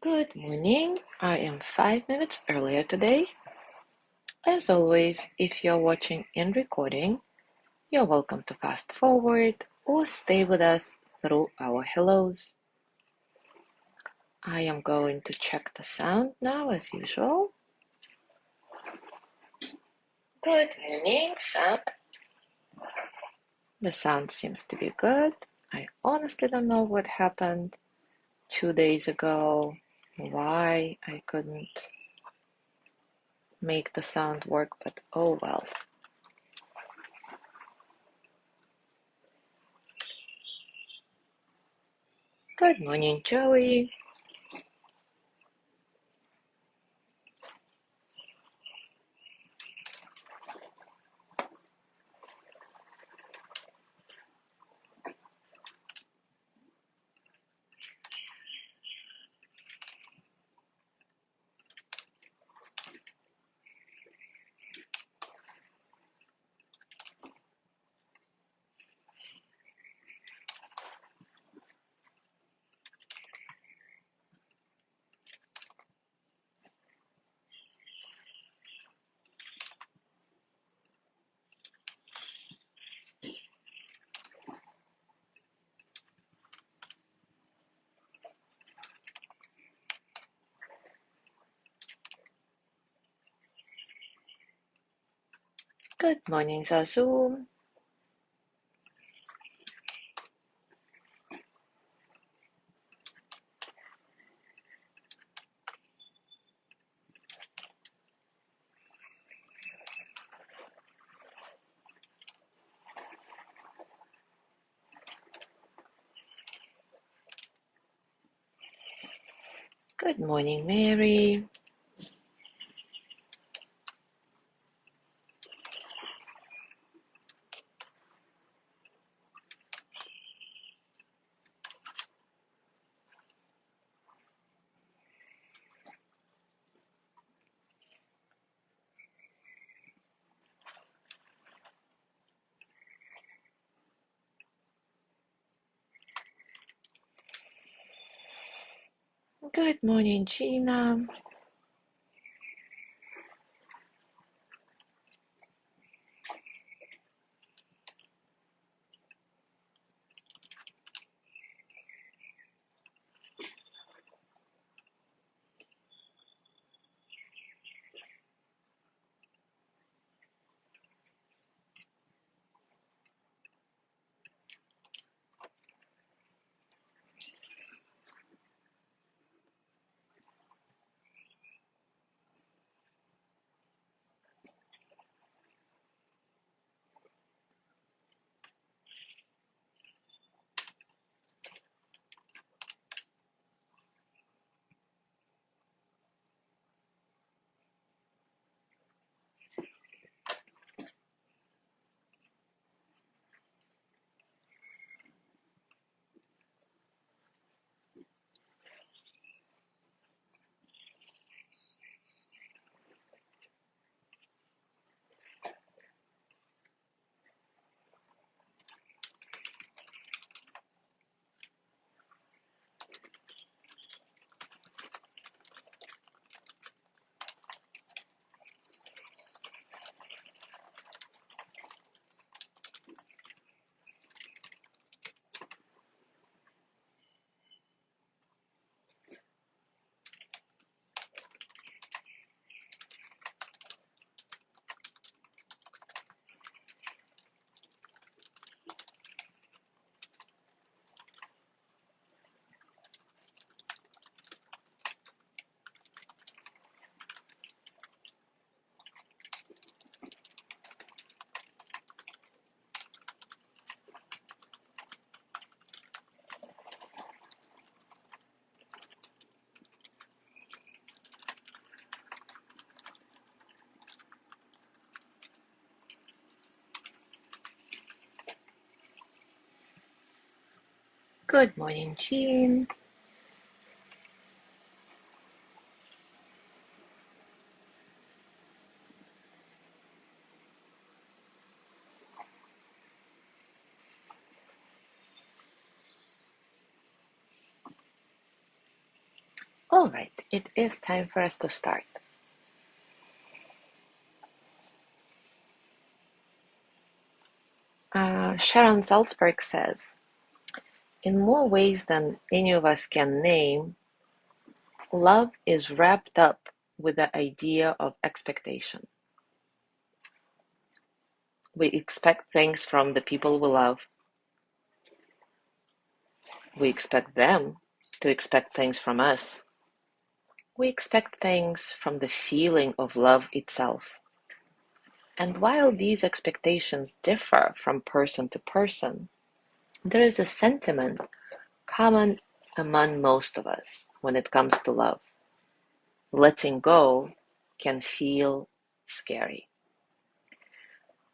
Good morning. I am 5 minutes earlier today. As always, if you're watching in recording, you're welcome to fast forward or stay with us through our hellos. I am going to check the sound now as usual. Good morning, sound. The sound seems to be good. I honestly don't know what happened 2 days ago, why I couldn't make the sound work, but oh well. Good morning, Joey. Good morning, Zazu. Good morning, Mary. Good morning, Gina. Good morning, Jean. All right, it is time for us to start. Sharon Salzberg says, in more ways than any of us can name, love is wrapped up with the idea of expectation. We expect things from the people we love. We expect them to expect things from us. We expect things from the feeling of love itself. And while these expectations differ from person to person, there is a sentiment common among most of us when it comes to love. Letting go can feel scary.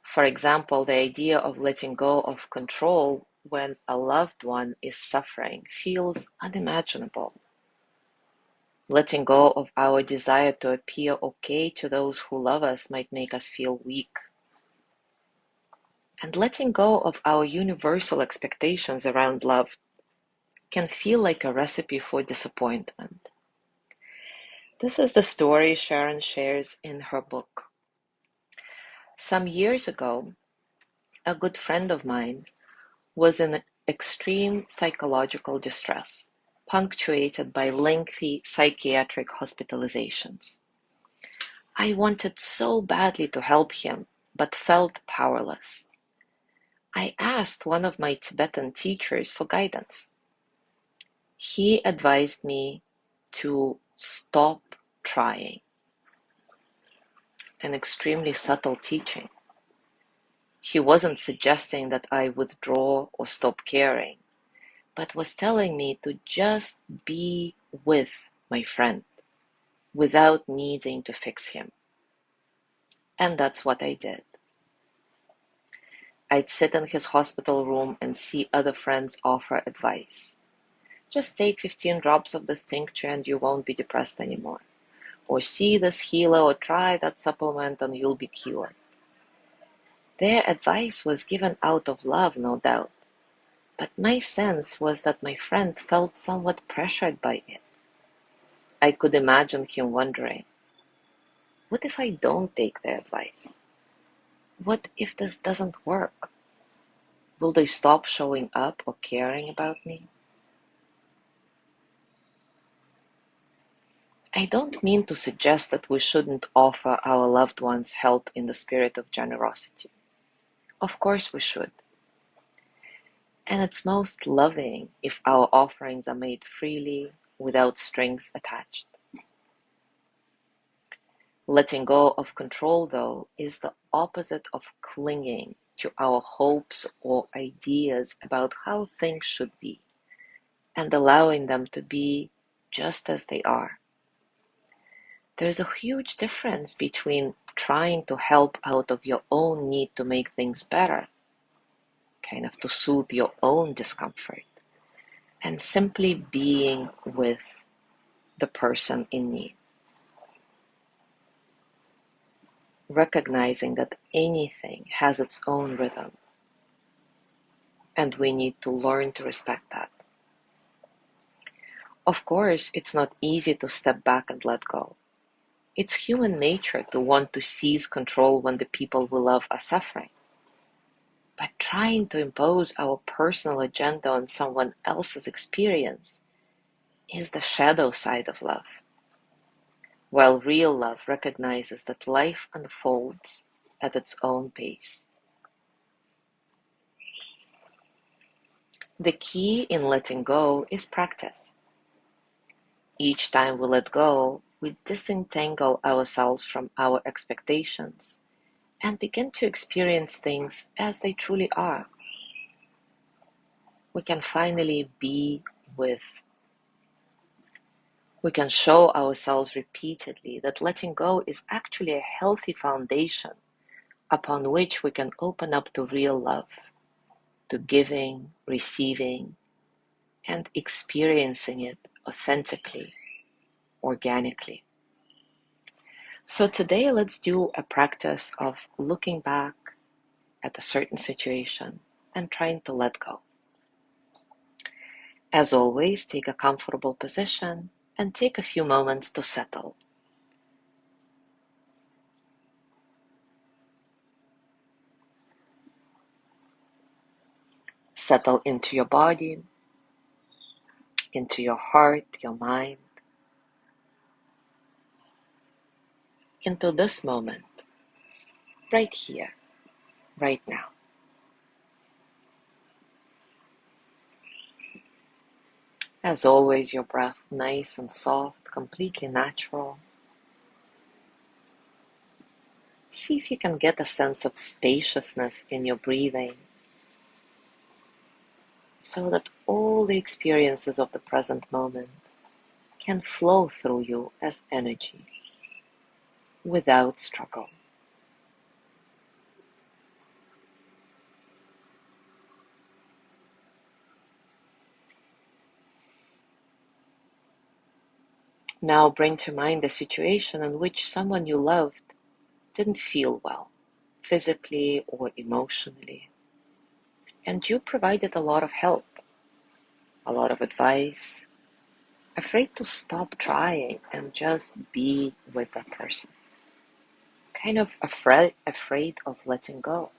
For example, the idea of letting go of control when a loved one is suffering feels unimaginable. Letting go of our desire to appear okay to those who love us might make us feel weak. And letting go of our universal expectations around love can feel like a recipe for disappointment. This is the story Sharon shares in her book. Some years ago, a good friend of mine was in extreme psychological distress, punctuated by lengthy psychiatric hospitalizations. I wanted so badly to help him, but felt powerless. I asked one of my Tibetan teachers for guidance. He advised me to stop trying, an extremely subtle teaching. He wasn't suggesting that I withdraw or stop caring, but was telling me to just be with my friend without needing to fix him. And that's what I did. I'd sit in his hospital room and see other friends offer advice. Just take 15 drops of this tincture and you won't be depressed anymore. Or see this healer or try that supplement and you'll be cured. Their advice was given out of love, no doubt. But my sense was that my friend felt somewhat pressured by it. I could imagine him wondering, what if I don't take their advice? What if this doesn't work? Will they stop showing up or caring about me? I don't mean to suggest that we shouldn't offer our loved ones help in the spirit of generosity. Of course we should. And it's most loving if our offerings are made freely, without strings attached. Letting go of control, though, is the opposite of clinging to our hopes or ideas about how things should be, and allowing them to be just as they are. There's a huge difference between trying to help out of your own need to make things better, kind of to soothe your own discomfort, and simply being with the person in need. Recognizing that anything has its own rhythm, and we need to learn to respect that. Of course, it's not easy to step back and let go. It's human nature to want to seize control when the people we love are suffering. But trying to impose our personal agenda on someone else's experience is the shadow side of love. While real love recognizes that life unfolds at its own pace. The key in letting go is practice. Each time we let go, we disentangle ourselves from our expectations and begin to experience things as they truly are. We can finally be with. We can show ourselves repeatedly that letting go is actually a healthy foundation upon which we can open up to real love, to giving, receiving, and experiencing it authentically, organically. So today let's do a practice of looking back at a certain situation and trying to let go. As always, take a comfortable position and take a few moments to settle. Settle into your body, into your heart, your mind, into this moment, right here, right now. As always, your breath nice and soft, completely natural. See if you can get a sense of spaciousness in your breathing so that all the experiences of the present moment can flow through you as energy without struggle. Now bring to mind the situation in which someone you loved didn't feel well, physically or emotionally, and you provided a lot of help, a lot of advice, afraid to stop trying and just be with that person, kind of afraid of letting go.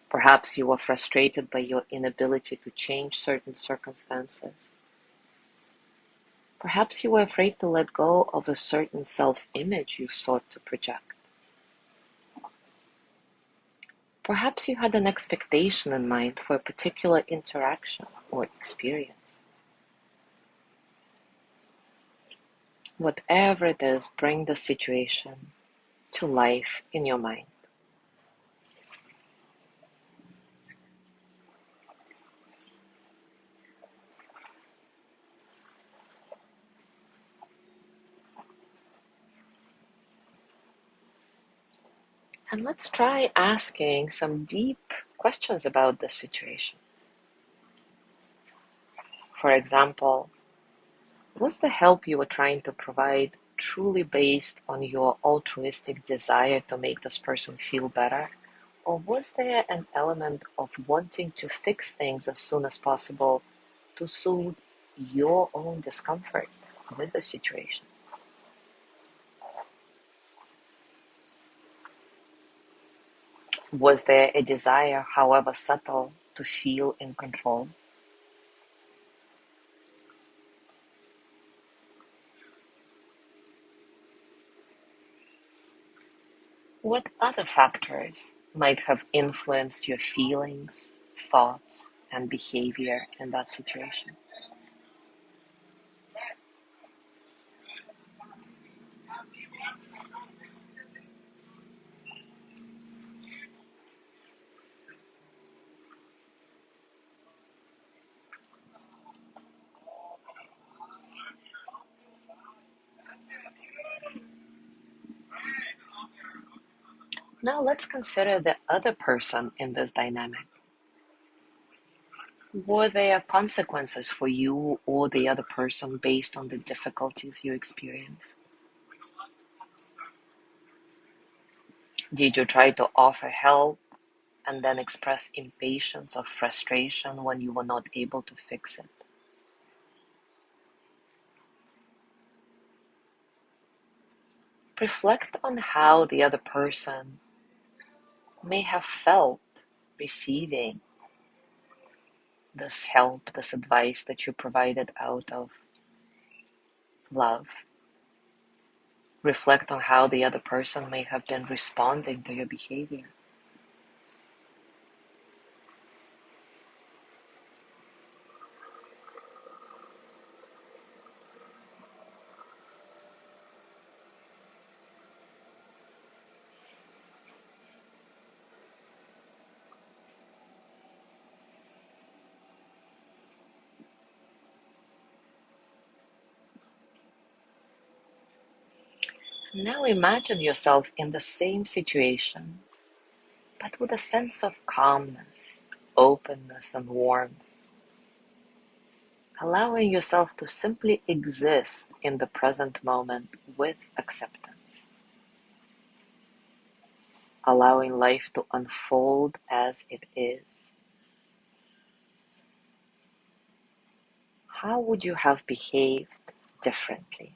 Perhaps you were frustrated by your inability to change certain circumstances. Perhaps you were afraid to let go of a certain self-image you sought to project. Perhaps you had an expectation in mind for a particular interaction or experience. Whatever it is, bring the situation to life in your mind. And let's try asking some deep questions about the situation. For example, was the help you were trying to provide truly based on your altruistic desire to make this person feel better? Or was there an element of wanting to fix things as soon as possible to soothe your own discomfort with the situation? Was there a desire, however subtle, to feel in control? What other factors might have influenced your feelings, thoughts, and behavior in that situation? Now let's consider the other person in this dynamic. Were there consequences for you or the other person based on the difficulties you experienced? Did you try to offer help and then express impatience or frustration when you were not able to fix it? Reflect on how the other person may have felt receiving this help, this advice that you provided out of love. Reflect on how the other person may have been responding to your behavior. Now imagine yourself in the same situation, but with a sense of calmness, openness, and warmth, allowing yourself to simply exist in the present moment with acceptance, allowing life to unfold as it is. how would you have behaved differently?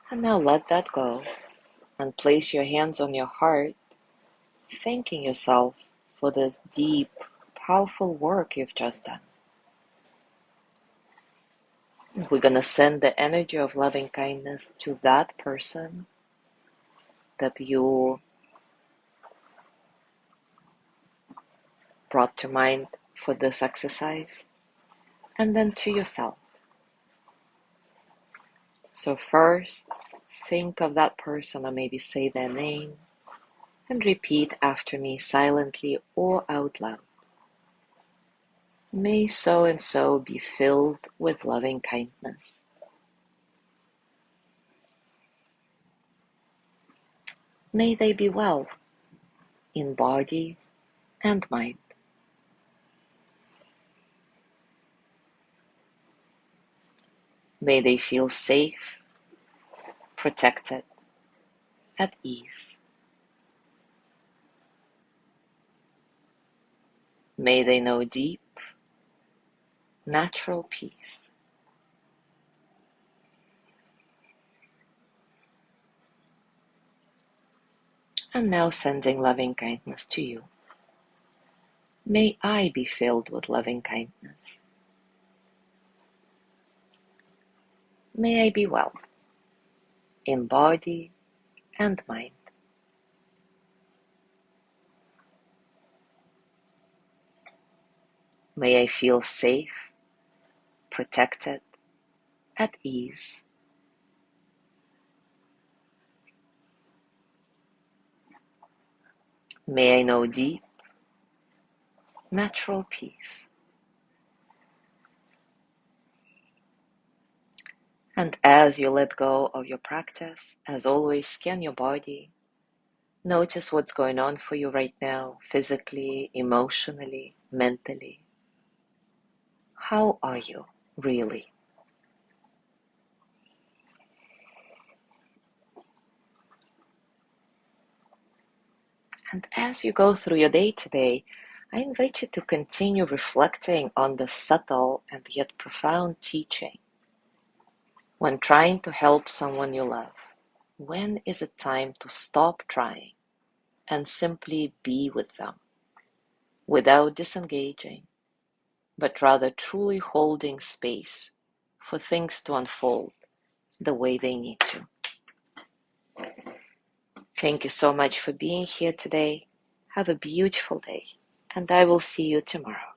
And now let that go and place your hands on your heart, thanking yourself for this deep, powerful work you've just done. We're going to send the energy of loving kindness to that person that you brought to mind for this exercise, and then to yourself. So first, think of that person or maybe say their name and repeat after me silently or out loud. May so and so be filled with loving kindness. May they be well in body and mind. May they feel safe, protected, at ease. May they know deep, natural peace. And now sending loving kindness to you. May I be filled with loving kindness. May I be well in body and mind. May I feel safe, protected, at ease. May I know deep, natural peace. And as you let go of your practice, as always, scan your body. Notice what's going on for you right now, physically, emotionally, mentally. How are you, really? And as you go through your day today, I invite you to continue reflecting on the subtle and yet profound teaching. When trying to help someone you love, when is it time to stop trying and simply be with them without disengaging, but rather truly holding space for things to unfold the way they need to? Thank you so much for being here today. Have a beautiful day, and I will see you tomorrow.